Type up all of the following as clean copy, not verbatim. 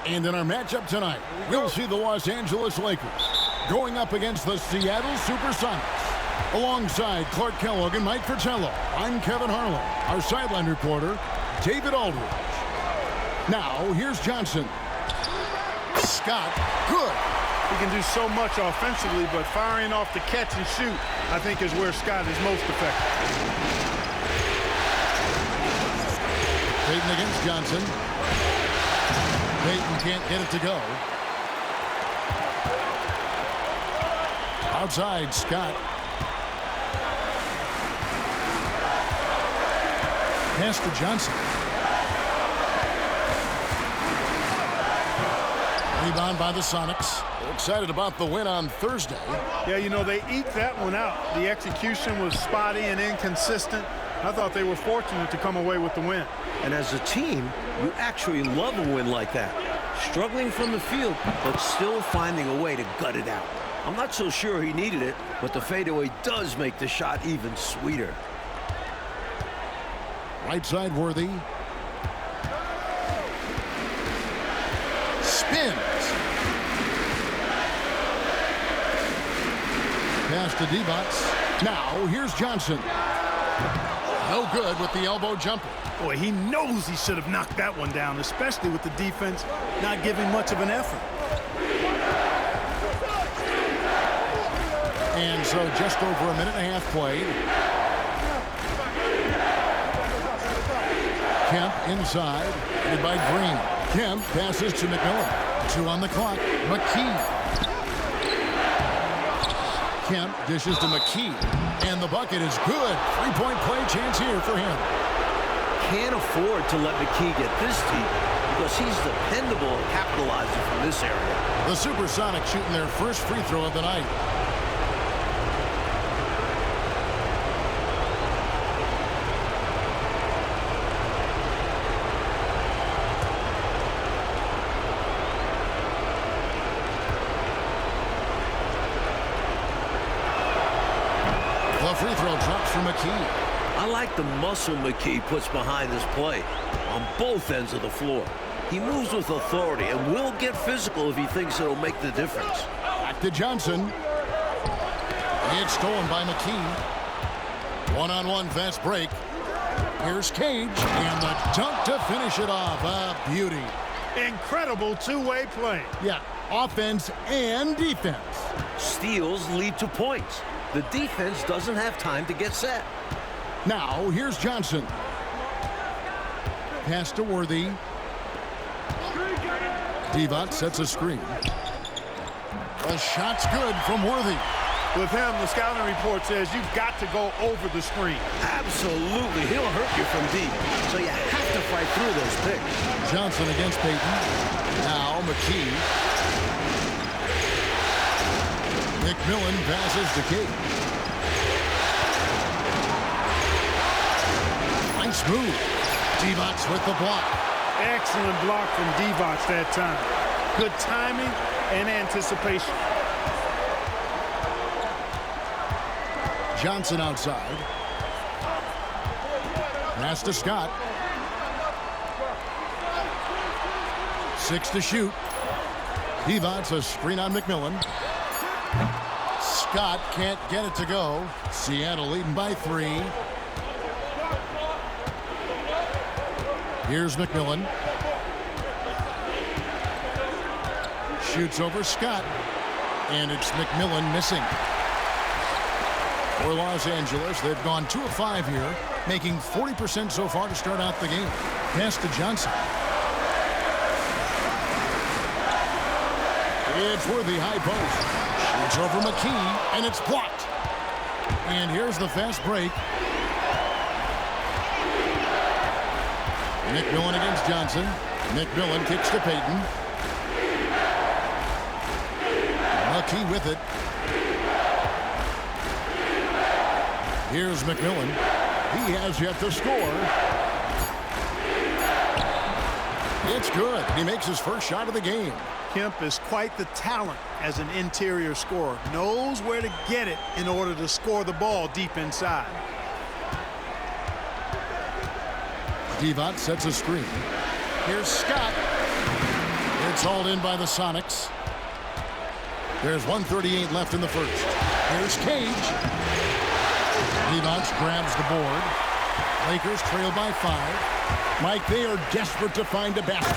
And in our matchup tonight, we'll see the Los Angeles Lakers going up against the Seattle Supersonics. Alongside Clark Kellogg and Mike Fratello, I'm Kevin Harlan. Our sideline reporter, David Aldridge. Now, here's Johnson. Scott, good. He can do so much offensively, but firing off the catch and shoot, I think, is where Scott is most effective. Payton against Johnson. Payton can't get it to go. Outside, Scott. Pass to Johnson. Rebound by the Sonics. They're excited about the win on Thursday. Yeah, you know, they eked that one out. The execution was spotty and inconsistent. I thought they were fortunate to come away with the win. And as a team, you actually love a win like that. Struggling from the field, but still finding a way to gut it out. I'm not so sure he needed it, but the fadeaway does make the shot even sweeter. Right side, Worthy. Spins. Pass to Divac. Now, here's Johnson. No good with the elbow jumper. Boy, he knows he should have knocked that one down, especially with the defense not giving much of an effort. And so just over a minute and a half played. Kemp inside, headed by Green. Kemp passes to McMillan. 2 on the clock. McKee. Kemp dishes to McKee. And the bucket is good. 3-point play chance here for him. Can't afford to let McKee get this deep because he's dependable at capitalizing from this area. The Supersonics shooting their first free throw of the night. The free throw drops from McKee. I like the muscle McKee puts behind his play on both ends of the floor. He moves with authority and will get physical if he thinks it'll make the difference. Back to Johnson. It's stolen by McKee. One-on-one fast break. Here's Cage, and the dunk to finish it off. A beauty. Incredible two-way play. Yeah, offense and defense. Steals lead to points. The defense doesn't have time to get set. Now, here's Johnson. Pass to Worthy. Divac sets a screen. The shot's good from Worthy. With him, the scouting report says you've got to go over the screen. Absolutely. He'll hurt you from deep, so you have to fight through those picks. Johnson against Payton. Now, McKee. McMillan passes to Cage. Nice move. Divac with the block. Excellent block from Divac that time. Good timing and anticipation. Johnson outside. Pass to Scott. 6 to shoot. Divac a screen on McMillan. Scott can't get it to go. Seattle leading by 3. Here's McMillan. Shoots over Scott. And it's McMillan missing. For Los Angeles, they've gone 2 of 5 here, making 40% so far to start out the game. Pass to Johnson. It's Worthy high post. Shoots over McKee, and it's blocked. And here's the fast break. McMillan against Johnson. McMillan kicks to Payton. McKee with it. Here's McMillan. He has yet to score. It's good. He makes his first shot of the game. Kemp is quite the talent as an interior scorer. Knows where to get it in order to score the ball deep inside. Divac sets a screen. Here's Scott. It's Hauled in by the Sonics. There's 1:38 left in the first. Here's Cage. Levox grabs the board. Lakers trail by 5. Mike, they are desperate to find a basket.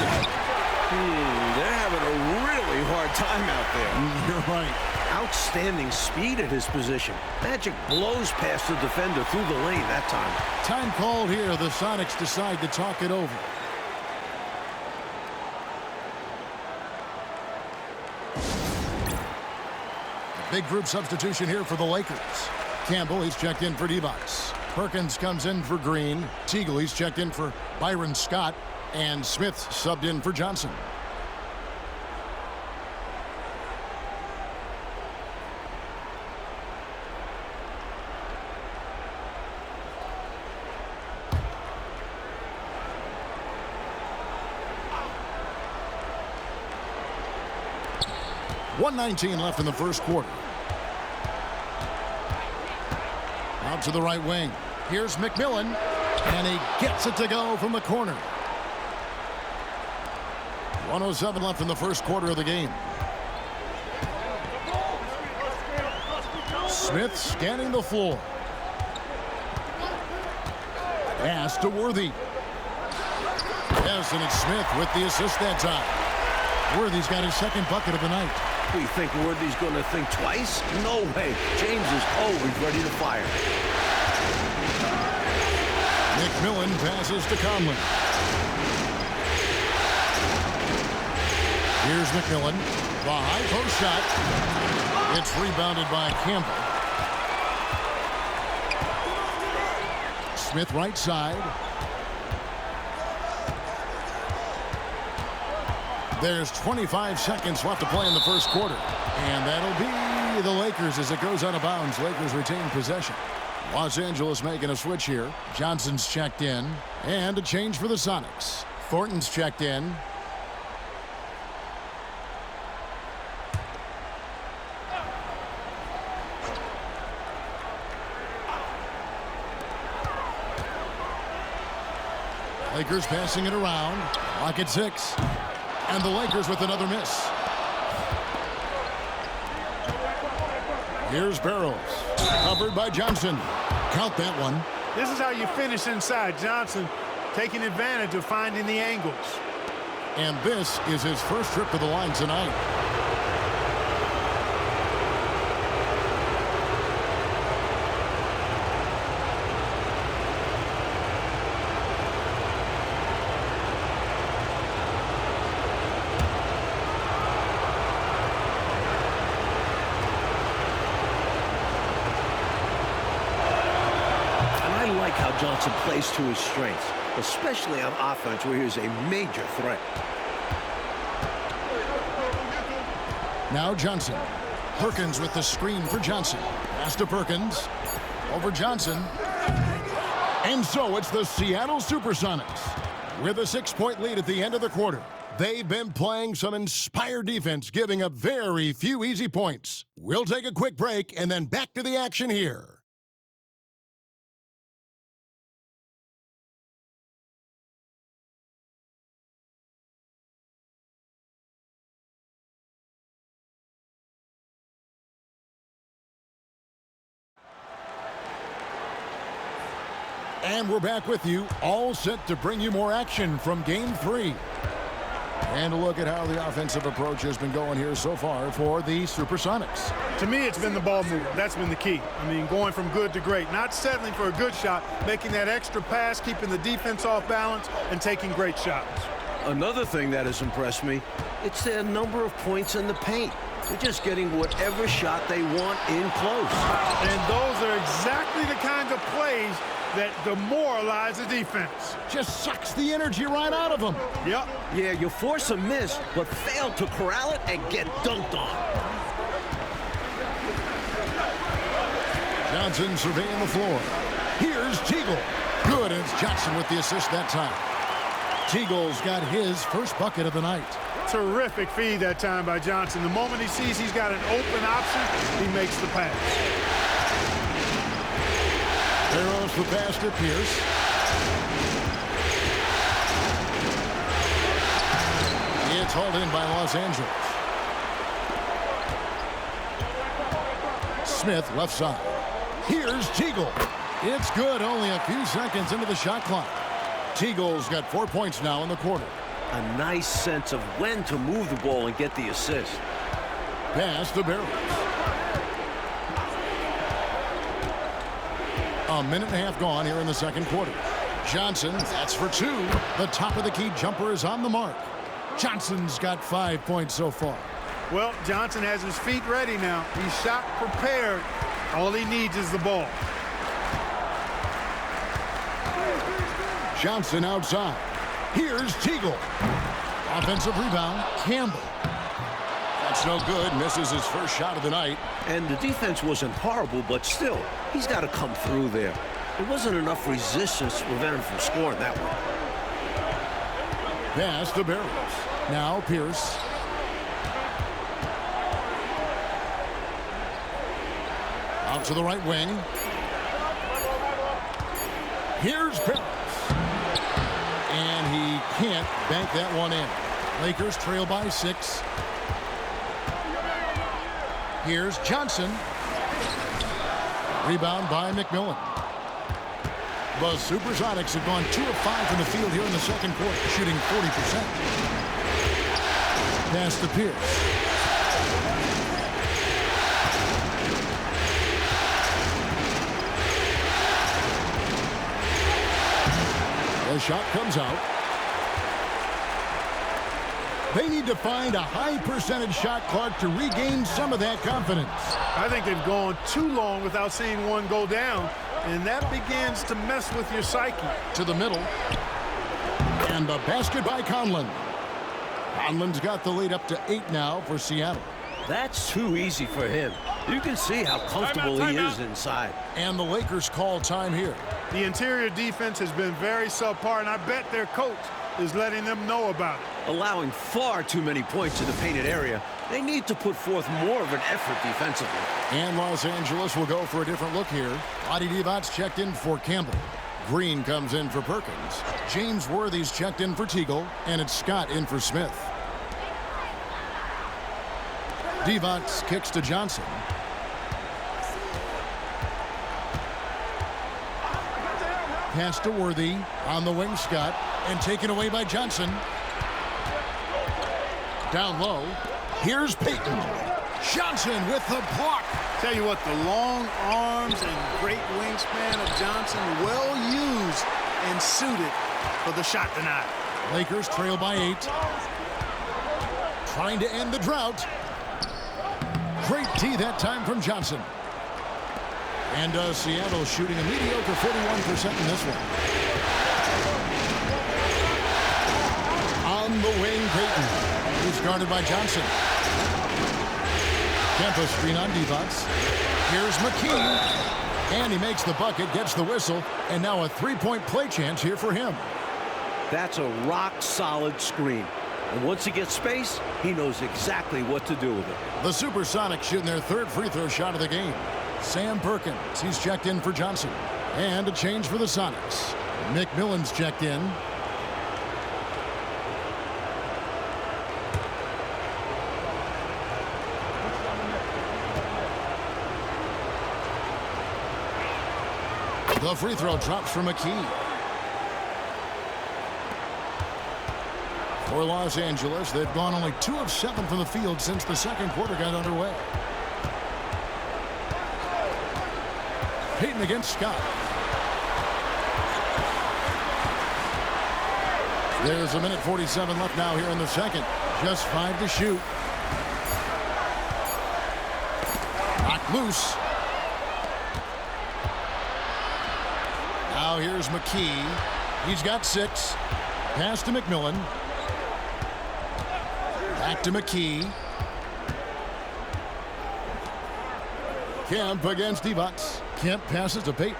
They're having a really hard time out there. You're right. Outstanding speed at his position. Magic blows past the defender through the lane that time. Time called here. The Sonics decide to talk it over. Big group substitution here for the Lakers. Campbell, he's checked in for Levox. Perkins comes in for Green. Teagle, he's checked in for Byron Scott. And Smith subbed in for Johnson. .119 left in the first quarter. Out to the right wing. Here's McMillan, and he gets it to go from the corner. 1:07 left in the first quarter of the game. Smith scanning the floor. Pass to Worthy. Yes, and it's Smith with the assist that time. Worthy's got his second bucket of the night. We think Worthy's going to think twice? No way. James is always ready to fire. McMillan passes to Conley. Here's McMillan. The high post shot. It's rebounded by Campbell. Smith right side. There's 25 seconds left to play in the first quarter. And that'll be the Lakers as it goes out of bounds. Lakers retain possession. Los Angeles making a switch here. Johnson's checked in. And a change for the Sonics. Thornton's checked in. Lakers passing it around. Clock at 6. And the Lakers with another miss. Here's Barrows. Covered by Johnson. Count that one. This is how you finish inside. Johnson taking advantage of finding the angles. And this is his first trip to the line tonight. Johnson plays to his strengths, especially on offense where he's a major threat. Now Johnson. Perkins with the screen for Johnson. Pass to Perkins. Over Johnson. And so it's the Seattle Supersonics with a 6-point lead at the end of the quarter. They've been playing some inspired defense, giving up very few easy points. We'll take a quick break and then back to the action here. And we're back with you, all set to bring you more action from Game 3. And a look at how the offensive approach has been going here so far for the Supersonics. To me, it's been the ball movement. That's been the key. I mean, going from good to great. Not settling for a good shot, making that extra pass, keeping the defense off balance, and taking great shots. Another thing that has impressed me, it's their number of points in the paint. They're just getting whatever shot they want in close. And those are exactly the kind of plays that demoralize the defense. Just sucks the energy right out of them. Yep. Yeah, you force a miss, but fail to corral it and get dunked on. Johnson surveying the floor. Here's Teagle. Good, and it's Johnson with the assist that time. Teagle's got his first bucket of the night. Terrific feed that time by Johnson. The moment he sees he's got an open option, he makes the pass. Barrows for pass to Pierce. It's called in by Los Angeles. Smith left side. Here's Teagle. It's good, only a few seconds into the shot clock. Teagle's got 4 points now in the quarter. A nice sense of when to move the ball and get the assist. Pass to Barrows. A minute and a half gone here in the second quarter. Johnson, that's for two. The top of the key jumper is on the mark. Johnson's got 5 points so far. Well, Johnson has his feet ready now. He's shot prepared. All he needs is the ball. Johnson outside. Here's Teagle. Offensive rebound, Campbell. That's no good. Misses his first shot of the night. And the defense wasn't horrible, but still, he's got to come through there. There wasn't enough resistance to prevent him from scoring that one. Pass to Barrows. Now Pierce. Out to the right wing. Here's Barrows. And he can't bank that one in. Lakers trail by 6. Here's Johnson. Rebound by McMillan. The Supersonics have gone 2 of 5 from the field here in the second quarter, shooting 40%. Pass to Pierce. The shot comes out. They need to find a high percentage shot clock to regain some of that confidence. I think they've gone too long without seeing one go down, and that begins to mess with your psyche. To the middle. And the basket by Conlon. Conlon's got the lead up to 8 now for Seattle. That's too easy for him. You can see how comfortable he is inside. And the Lakers call time here. The interior defense has been very subpar, and I bet their coach is letting them know about it. Allowing far too many points in the painted area, they need to put forth more of an effort defensively. And Los Angeles will go for a different look here. Adi Divac's checked in for Campbell. Green comes in for Perkins. James Worthy's checked in for Teagle, and it's Scott in for Smith. Divac kicks to Johnson. Pass to Worthy on the wing, Scott, and taken away by Johnson. Down low. Here's Payton. Johnson with the block. Tell you what, the long arms and great wingspan of Johnson, well used and suited for the shot tonight. Lakers trail by 8. Trying to end the drought. Great D that time from Johnson. And Seattle shooting a mediocre 41% in this one. On the wing, Payton. He's guarded by Johnson. Campos screen on Divac. Here's McKee. And he makes the bucket, gets the whistle, and now a 3-point play chance here for him. That's a rock-solid screen. And once he gets space, he knows exactly what to do with it. The Supersonics shooting their third free throw shot of the game. Sam Perkins, he's checked in for Johnson. And a change for the Sonics. McMillan's checked in. The free throw drops for McKee. For Los Angeles, they've gone only 2 of 7 from the field since the second quarter got underway. Payton against Scott. There's a minute 47 left now here in the second. Just 5 to shoot. Knocked loose. Now here's McKee. He's got 6. Pass to McMillan. Back to McKee. Kemp against Divac. Kemp passes to Payton.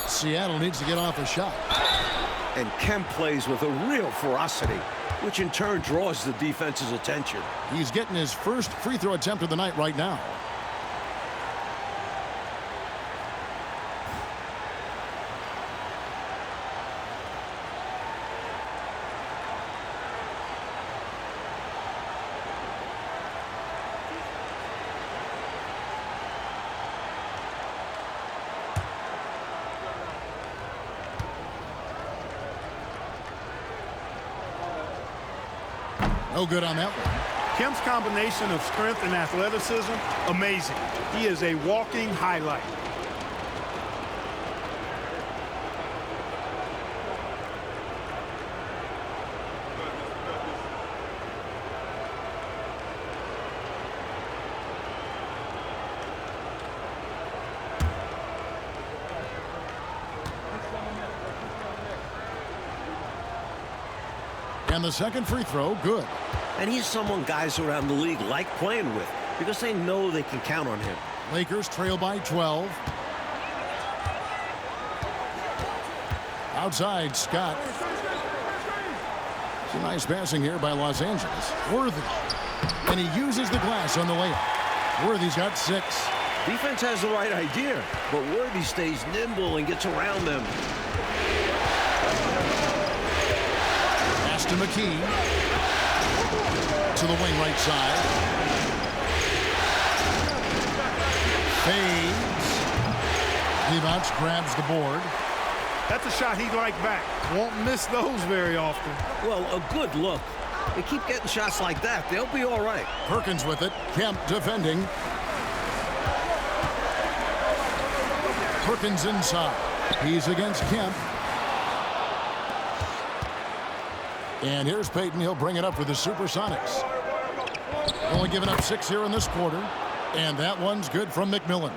Seattle needs to get off a shot. And Kemp plays with a real ferocity, which in turn draws the defense's attention. He's getting his first free throw attempt of the night right now. No good on that one. Kemp's combination of strength and athleticism, amazing. He is a walking highlight. And the second free throw, good. And he's someone guys around the league like playing with because they know they can count on him. Lakers trail by 12. Outside, Scott. Some nice passing here by Los Angeles. Worthy. And he uses the glass on the layup. Worthy's got 6. Defense has the right idea, but Worthy stays nimble and gets around them. Pass to McKee. To the wing right side. Fades. Levots grabs the board. That's a shot he'd like back. Won't miss those very often. Well, a good look. They keep getting shots like that. They'll be all right. Perkins with it. Kemp defending. Perkins inside. He's against Kemp. And here's Payton. He'll bring it up for the Supersonics. Only giving up 6 here in this quarter. And that one's good from McMillan.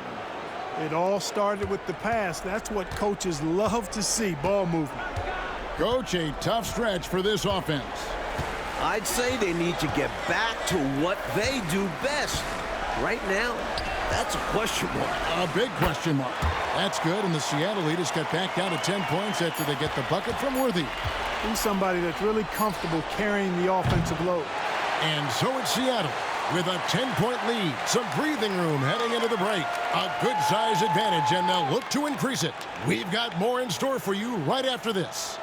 It all started with the pass. That's what coaches love to see, ball movement. Coach, a tough stretch for this offense. I'd say they need to get back to what they do best. Right now, that's a question mark. A big question mark. That's good, and the Seattle leaders got back down to 10 points after they get the bucket from Worthy. He's somebody that's really comfortable carrying the offensive load. And so it's Seattle with a 10-point lead. Some breathing room heading into the break. A good size advantage, and they'll look to increase it. We've got more in store for you right after this.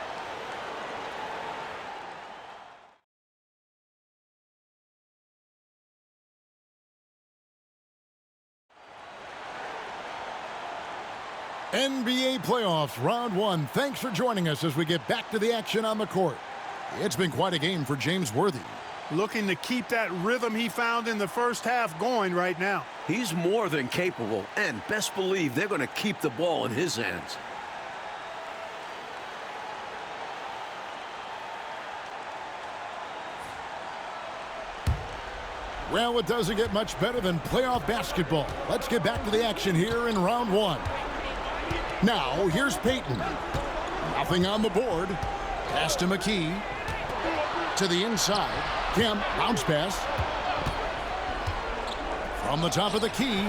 NBA playoffs, round 1. Thanks for joining us as we get back to the action on the court. It's been quite a game for James Worthy. Looking to keep that rhythm he found in the first half going right now. He's more than capable, and best believe they're going to keep the ball in his hands. Well, it doesn't get much better than playoff basketball. Let's get back to the action here in round 1. Now, here's Payton. Nothing on the board. Pass to McKee. To the inside. Kemp, bounce pass. From the top of the key.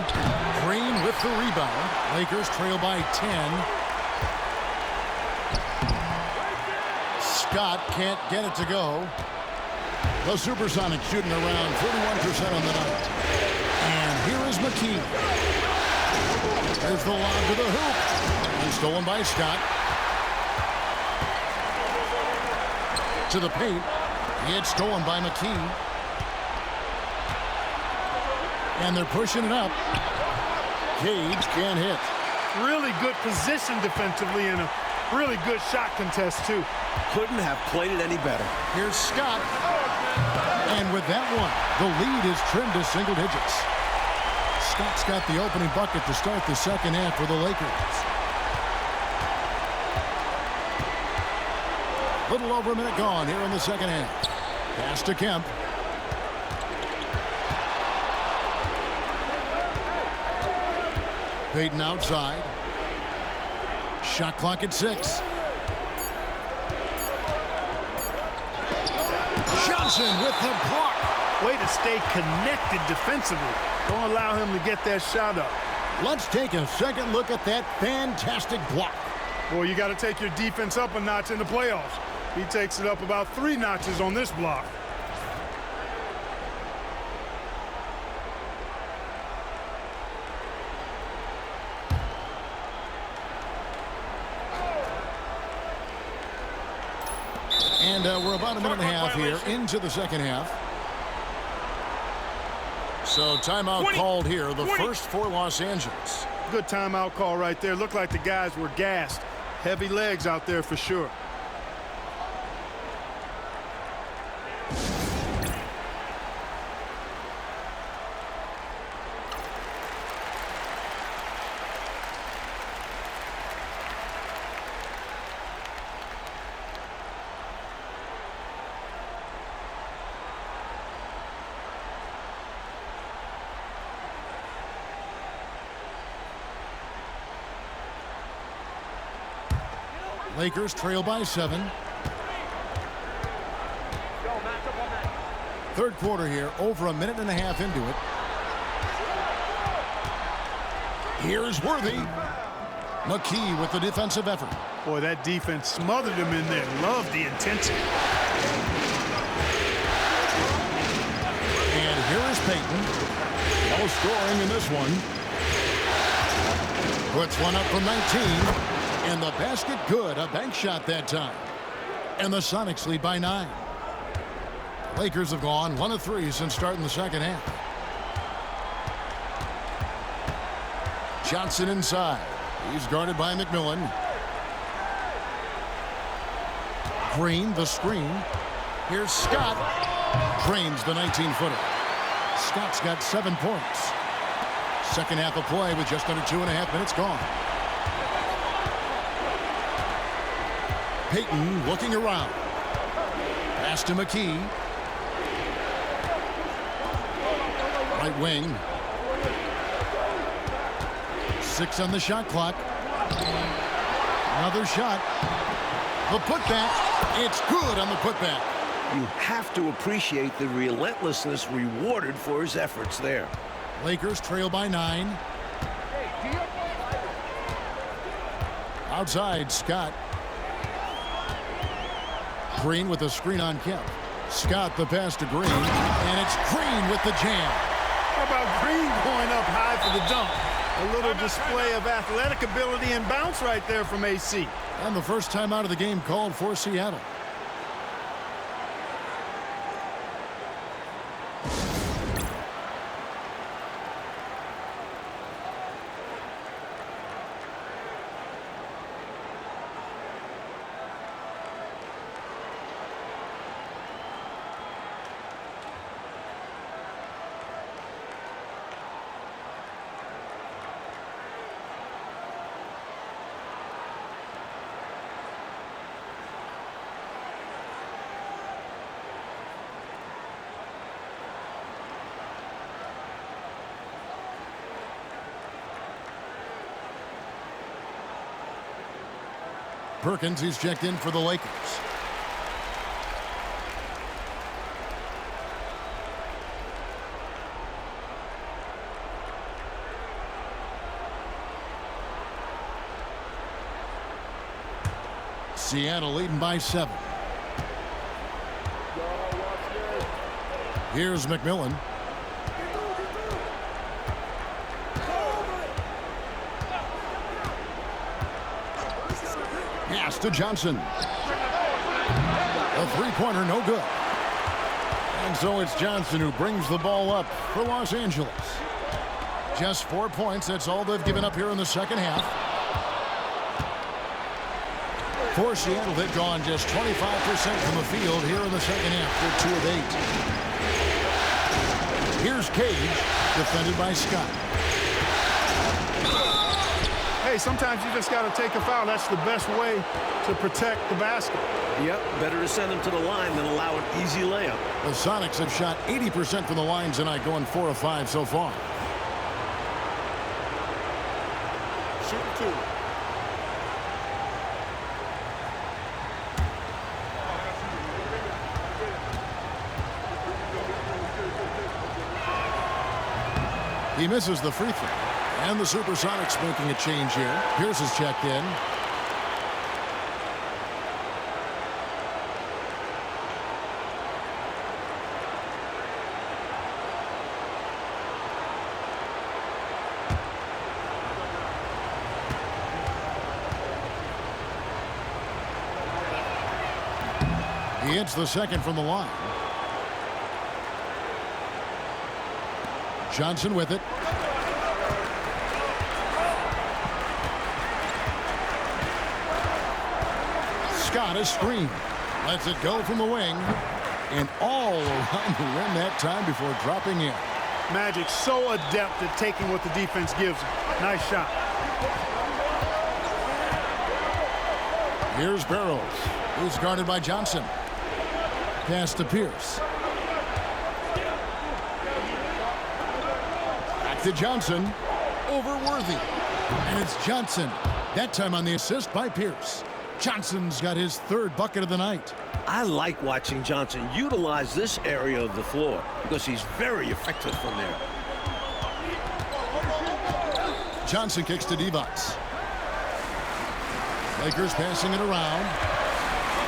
Green with the rebound. Lakers trail by 10. Scott can't get it to go. The Supersonics shooting around 41% on the night. And here is McKee. There's the lob to the hoop. And stolen by Scott. To the paint. It's stolen by McKee. And they're pushing it up. Cage can't hit. Really good position defensively and a really good shot contest, too. Couldn't have played it any better. Here's Scott. And with that one, the lead is trimmed to single digits. Scott's got the opening bucket to start the second half for the Lakers. Little over a minute gone here in the second half. Pass to Kemp. Payton outside. Shot clock at 6. Johnson with the block. Way to stay connected defensively. Don't allow him to get that shot up. Let's take a second look at that fantastic block. Boy, you got to take your defense up a notch in the playoffs. He takes it up about 3 notches on this block. And we're about a minute and a half here into the second half. So timeout called here, the first for Los Angeles. Good timeout call right there. Looked like the guys were gassed. Heavy legs out there for sure. Lakers trail by 7. Third quarter here, over a minute and a half into it. Here's Worthy. McKee with the defensive effort. Boy, that defense smothered him in there. Love the intensity. And here is Payton. No scoring in this one. Puts one up from 19. And the basket good. A bank shot that time. And the Sonics lead by 9. Lakers have gone 1 of 3 since starting the second half. Johnson inside. He's guarded by McMillan. Green, the screen. Here's Scott. Drains the 19-footer. Scott's got 7 points. Second half of play with just under 2.5 minutes gone. Payton looking around. Pass to McKee. Right wing. 6 on the shot clock. Another shot. The putback. It's good on the putback. You have to appreciate the relentlessness rewarded for his efforts there. Lakers trail by 9. Outside, Scott. Green with the screen on Kemp. Scott the pass to Green. And it's Green with the jam. How about Green going up high for the dunk? A little display of athletic ability and bounce right there from AC. And the first time out of the game called for Seattle. Perkins, he's checked in for the Lakers. Seattle leading by 7. Here's McMillan. Pass to Johnson. A three-pointer, no good. And so it's Johnson who brings the ball up for Los Angeles. Just 4 points. That's all they've given up here in the second half. For Seattle, they've gone just 25% from the field here in the second half. They're 2 of 8. Here's Cage, defended by Scott. Hey, sometimes you just got to take a foul. That's the best way to protect the basket. Yep, better to send him to the line than allow an easy layup. The Sonics have shot 80% from the line tonight, going 4 of 5 so far. Shoot 2. He misses the free throw. And the Supersonics making a change here. Pierce is checked in. He hits the second from the line. Johnson with it. Scott a screen. Lets it go from the wing. And all around the rim that time before dropping in. Magic so adept at taking what the defense gives him. Nice shot. Here's Barrows. He's guarded by Johnson. Pass to Pierce. Back to Johnson. Over Worthy. And it's Johnson. That time on the assist by Pierce. Johnson's got his third bucket of the night. I like watching Johnson utilize this area of the floor because he's very effective from there. Johnson kicks to Divac. Lakers passing it around.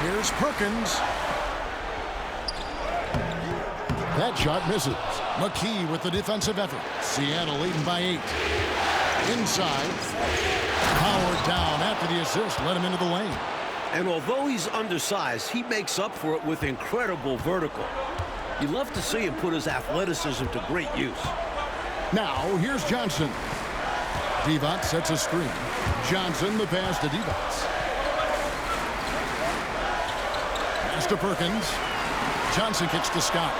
Here's Perkins. That shot misses. McKee with the defensive effort. Seattle leading by 8. Inside. Powered down after the assist. Let him into the lane. And although he's undersized, he makes up for it with incredible vertical. You love to see him put his athleticism to great use. Now, here's Johnson. Divac sets a screen. Johnson, the pass to Divac. Pass to Perkins. Johnson kicks to Scott.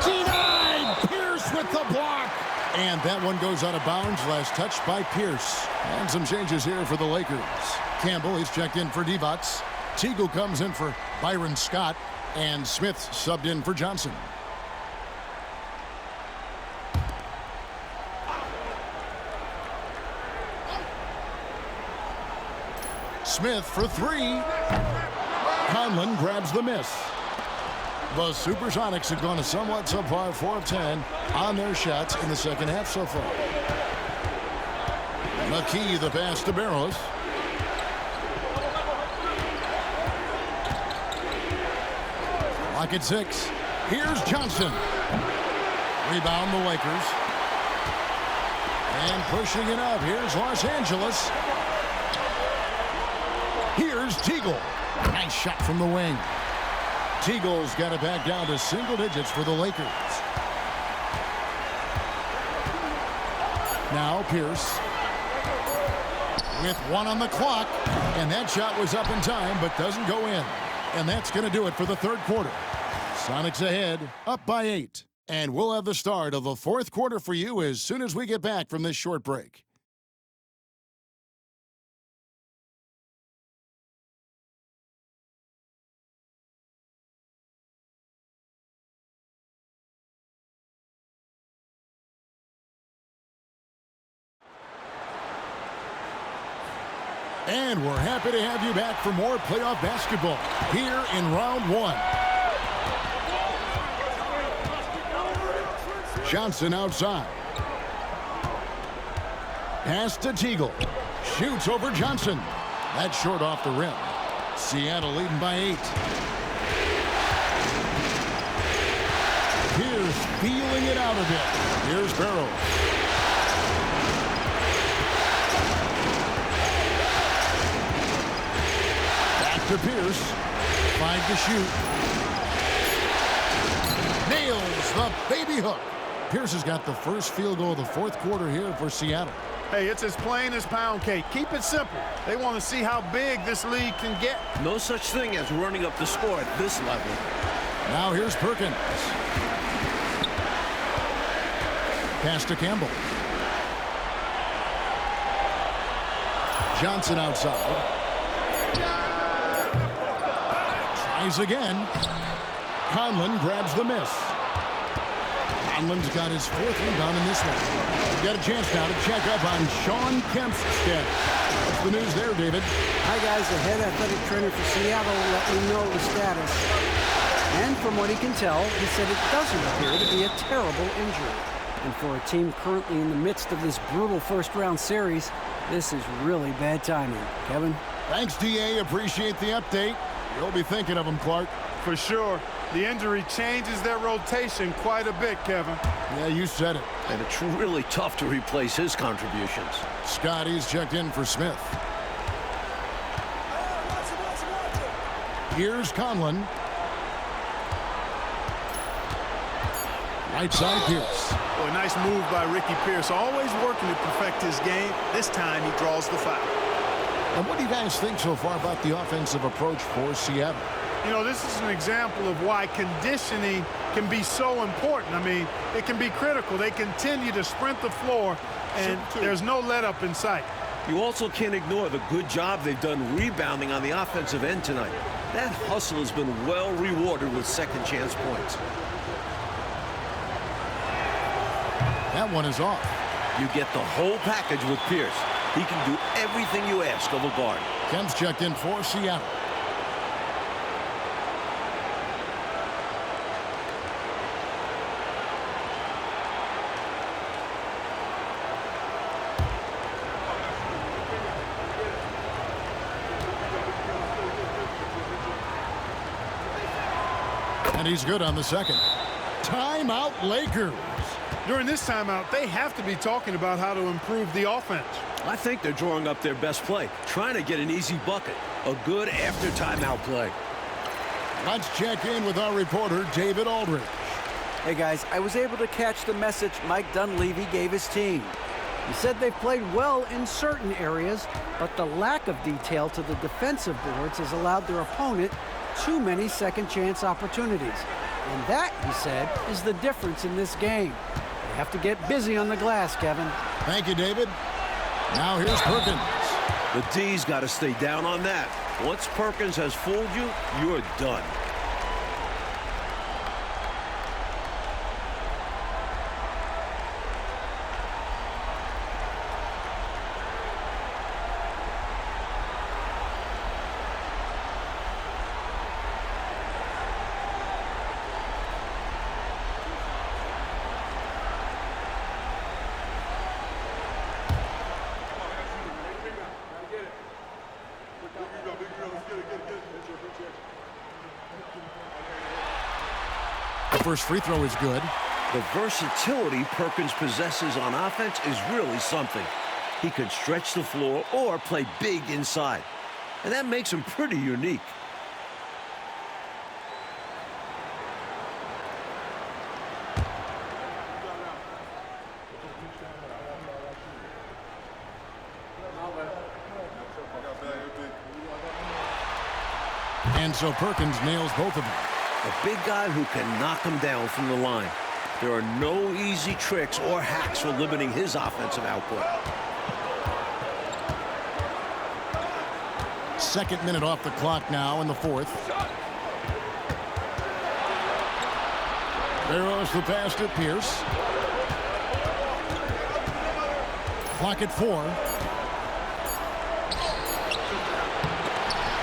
Denied! Pierce with the block. And that one goes out of bounds. Last touch by Pierce. And some changes here for the Lakers. Campbell, he's checked in for Divac. Teagle comes in for Byron Scott. And Smith subbed in for Johnson. Smith for 3. Conlon grabs the miss. The Supersonics have gone a somewhat subpar 4 of 10 on their shots in the second half so far. McKee, the pass to Barros. Lock at 6. Here's Johnson. Rebound the Lakers. And pushing it up. Here's Los Angeles. Here's Teagle. Nice shot from the wing. Teagle's got it back down to single digits for the Lakers. Now Pierce. With 1 on the clock. And that shot was up in time, but doesn't go in. And that's going to do it for the third quarter. Sonics ahead, up by 8. And we'll have the start of the fourth quarter for you as soon as we get back from this short break. And we're happy to have you back for more playoff basketball here in round 1. Johnson outside. Pass to Teagle. Shoots over Johnson. That's short off the rim. Seattle leading by 8. Pierce feeling it out a bit. Here's Barros. To Pierce. 5 to shoot. Nails the baby hook. Pierce has got the first field goal of the fourth quarter here for Seattle. Hey, it's as plain as pound cake. Keep it simple. They want to see how big this league can get. No such thing as running up the score at this level. Now here's Perkins. Pass to Campbell. Johnson outside. Tries again. Conlon grabs the miss. Conlon's got his 4th rebound in this one. We've got a chance now to check up on Shawn Kemp's status. What's the news there, David? Hi, guys. The head athletic trainer for Seattle let me know the status. And from what he can tell, he said it doesn't appear to be a terrible injury. And for a team currently in the midst of this brutal first-round series, this is really bad timing. Kevin? Thanks, D.A. Appreciate the update. You'll be thinking of him, Clark. For sure. The injury changes their rotation quite a bit, Kevin. Yeah, you said it. And it's really tough to replace his contributions. Scotty's checked in for Smith. Here's Conlon. Right side Pierce. Oh, a nice move by Ricky Pierce. Always working to perfect his game. This time he draws the foul. And what do you guys think so far about the offensive approach for Seattle? You know, this is an example of why conditioning can be so important. I mean, it can be critical. They continue to sprint the floor, and there's no let-up in sight. You also can't ignore the good job they've done rebounding on the offensive end tonight. That hustle has been well rewarded with second-chance points. That one is off. You get the whole package with Pierce. He can do everything you ask of a guard. Kemp's checked in for Seattle. And he's good on the second. Timeout, Lakers. During this timeout, they have to be talking about how to improve the offense. I think they're drawing up their best play, trying to get an easy bucket. A good after timeout play. Let's check in with our reporter, David Aldridge. Hey guys, I was able to catch the message Mike Dunleavy gave his team. He said they've played well in certain areas, but the lack of detail to the defensive boards has allowed their opponent too many second chance opportunities. And that, he said, is the difference in this game. They have to get busy on the glass, Kevin. Thank you, David. Now here's Perkins. The D's got to stay down on that. Once Perkins has fooled you, you're done. The first free throw is good. The versatility Perkins possesses on offense is really something. He can stretch the floor or play big inside. And that makes him pretty unique. And so Perkins nails both of them. A big guy who can knock him down from the line. There are no easy tricks or hacks for limiting his offensive output. Second minute off the clock now in the fourth. Barrows the pass to Pierce. Clock at 4.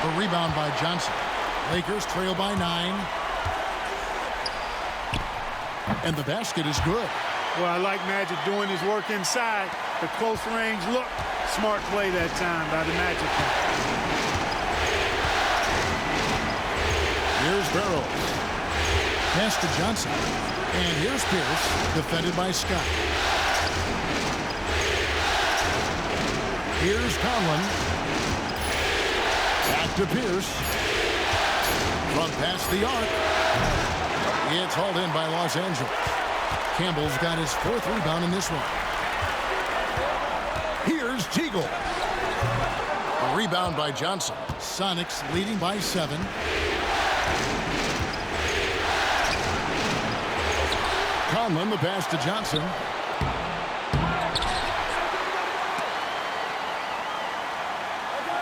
A rebound by Johnson. Lakers trail by 9. And the basket is good. Well, I like Magic doing his work inside. The close range look. Smart play that time by the Magic. Here's Barrows. Pass to Johnson. And here's Pierce, defended by Scott. Here's Conlon. Back to Pierce. From past the arc. It's hauled in by Los Angeles. Campbell's got his 4th rebound in this one. Here's Teagle. A rebound by Johnson. Sonics leading by 7. Conlon the pass to Johnson.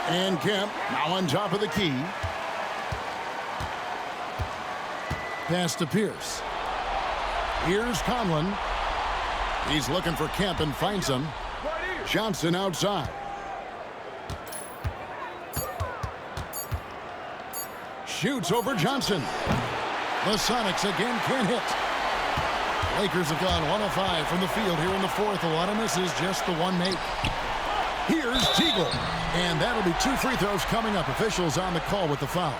And Kemp now on top of the key. Pass to Pierce. Here's Conlon. He's looking for Kemp and finds him. Johnson outside. Shoots over Johnson. The Sonics again can't hit. Lakers have gone 1 of 5 from the field here in the fourth. A lot of misses, just the one make. Here's Teagle. And that'll be 2 free throws coming up. Officials on the call with the foul.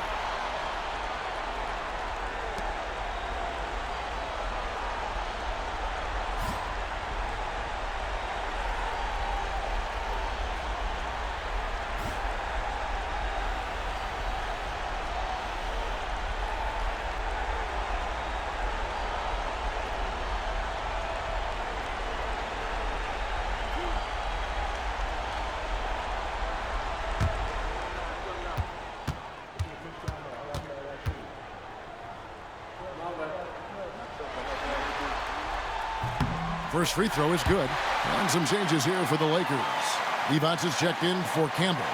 First free throw is good. And some changes here for the Lakers. Evans is checked in for Campbell.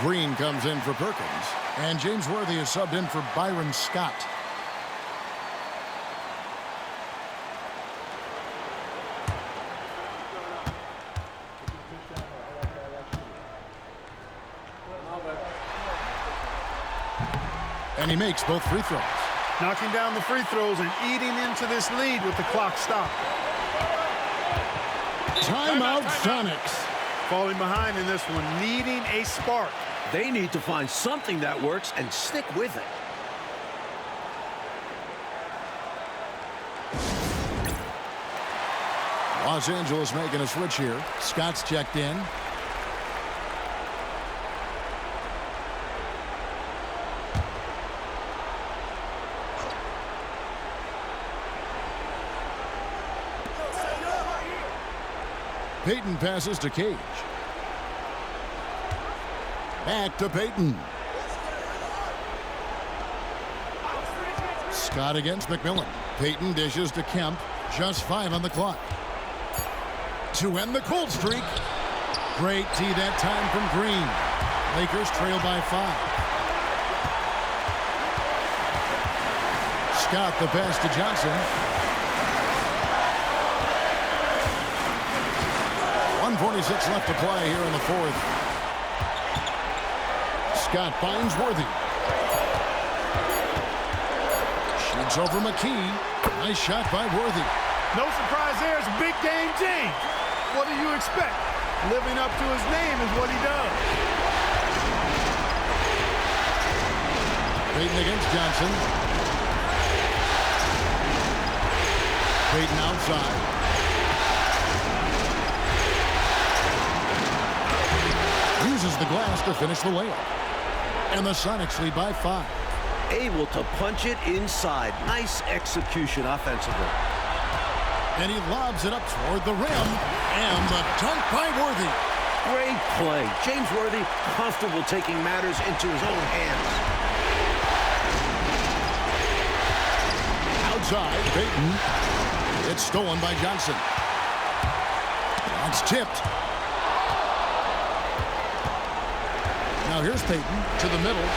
Green comes in for Perkins. And James Worthy is subbed in for Byron Scott. And he makes both free throws. Knocking down the free throws and eating into this lead with the clock stopped. Timeout, Sonics. Falling behind in this one, needing a spark. They need to find something that works and stick with it. Los Angeles making a switch here. Scott's checked in. Payton passes to Cage. Back to Payton. Scott against McMillan. Payton dishes to Kemp. Just 5 on the clock. To end the cold streak. Great tee that time from Green. Lakers trail by 5. Scott the pass to Johnson. 1:46 left to play here in the fourth. Scott finds Worthy. Shoots over McKee. Nice shot by Worthy. No surprise there. It's a big game, James. What do you expect? Living up to his name is what he does. Payton against Johnson. Payton outside. Uses the glass to finish the layup. And the Sonics lead by 5. Able to punch it inside. Nice execution offensively. And he lobs it up toward the rim. And the dunk by Worthy. Great play. James Worthy comfortable taking matters into his own hands. Outside, Payton. It's stolen by Johnson. It's tipped. Now here's Payton to the middle.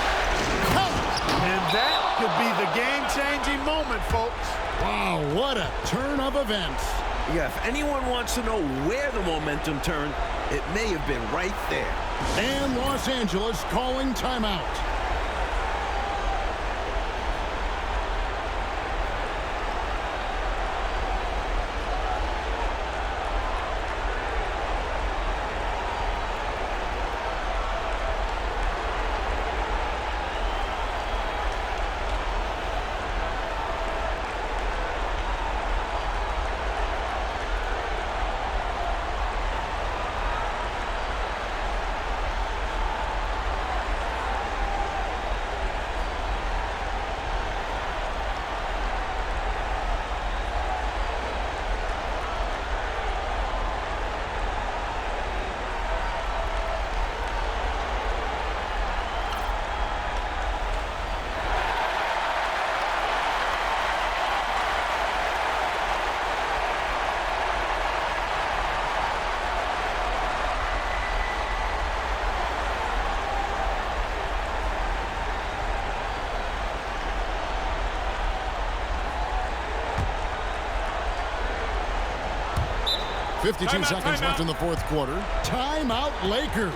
And that could be the game-changing moment, folks. Wow, what a turn of events. Yeah, if anyone wants to know where the momentum turned, it may have been right there. And Los Angeles calling timeout. Fifty-two seconds left in the fourth quarter. Timeout, Lakers.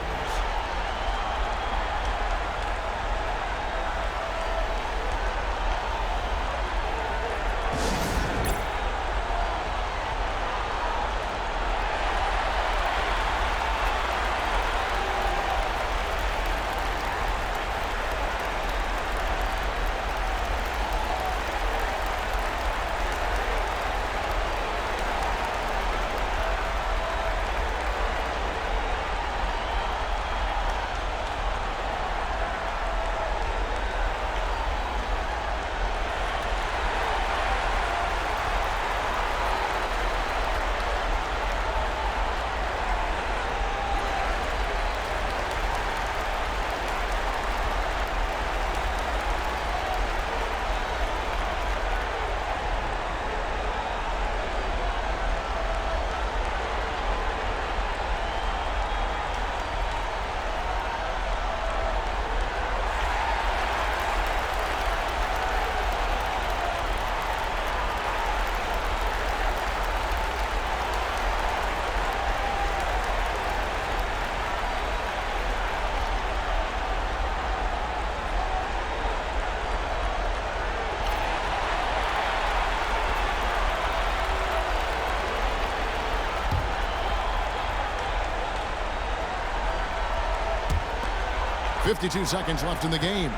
52 seconds left in the game.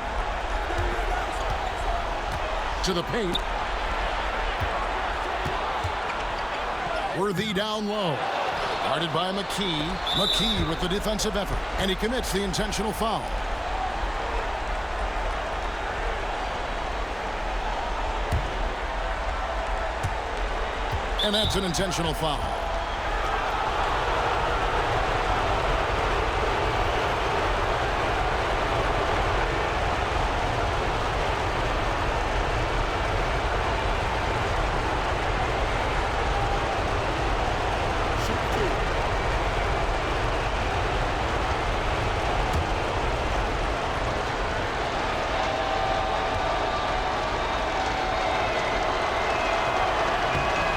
To the paint. Worthy down low. Guarded by McKee. McKee with the defensive effort. And he commits the intentional foul. And that's an intentional foul.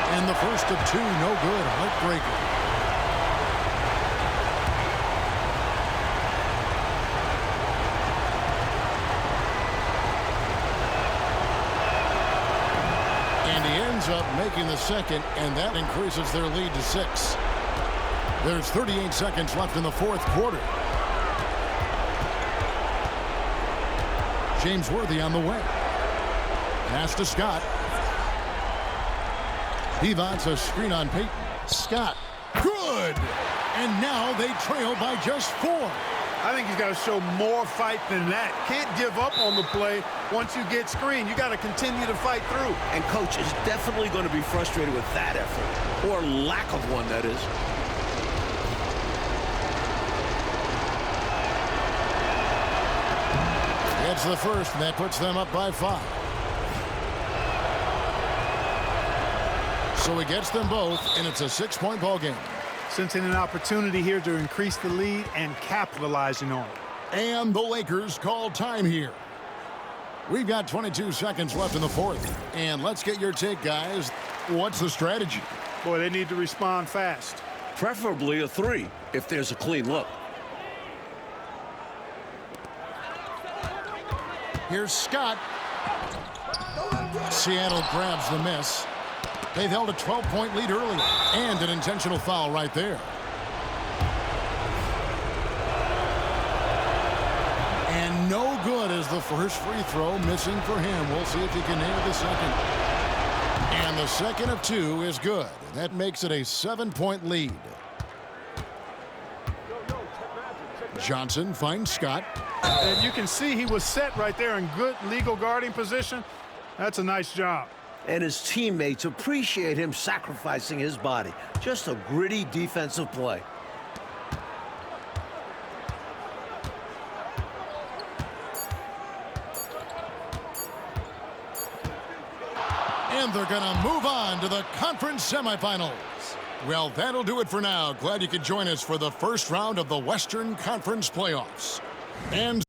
And the first of two, no good. Heartbreaker. And he ends up making the second, and that increases their lead to 6. There's 38 seconds left in the fourth quarter. James Worthy on the way. Pass to Scott. He wants a screen on Peyton. Scott. Good! And now they trail by just 4. I think he's got to show more fight than that. Can't give up on the play once you get screened. You got to continue to fight through. And coach is definitely going to be frustrated with that effort. Or lack of one, that is. It's the first, and that puts them up by 5. So he gets them both, and it's a 6-point ball game. Sensing an opportunity here to increase the lead and capitalizing on it. And the Lakers call time here. We've got 22 seconds left in the fourth. And let's get your take, guys. What's the strategy? Boy, they need to respond fast. Preferably a 3 if there's a clean look. Here's Scott. Seattle grabs the miss. They've held a 12-point lead early, and an intentional foul right there. And no good as the first free throw, missing for him. We'll see if he can nail the second. And the second of 2 is good. That makes it a 7-point lead. Johnson finds Scott. And you can see he was set right there in good legal guarding position. That's a nice job. And his teammates appreciate him sacrificing his body. Just a gritty defensive play. And they're going to move on to the conference semifinals. Well, that'll do it for now. Glad you could join us for the first round of the Western Conference playoffs. And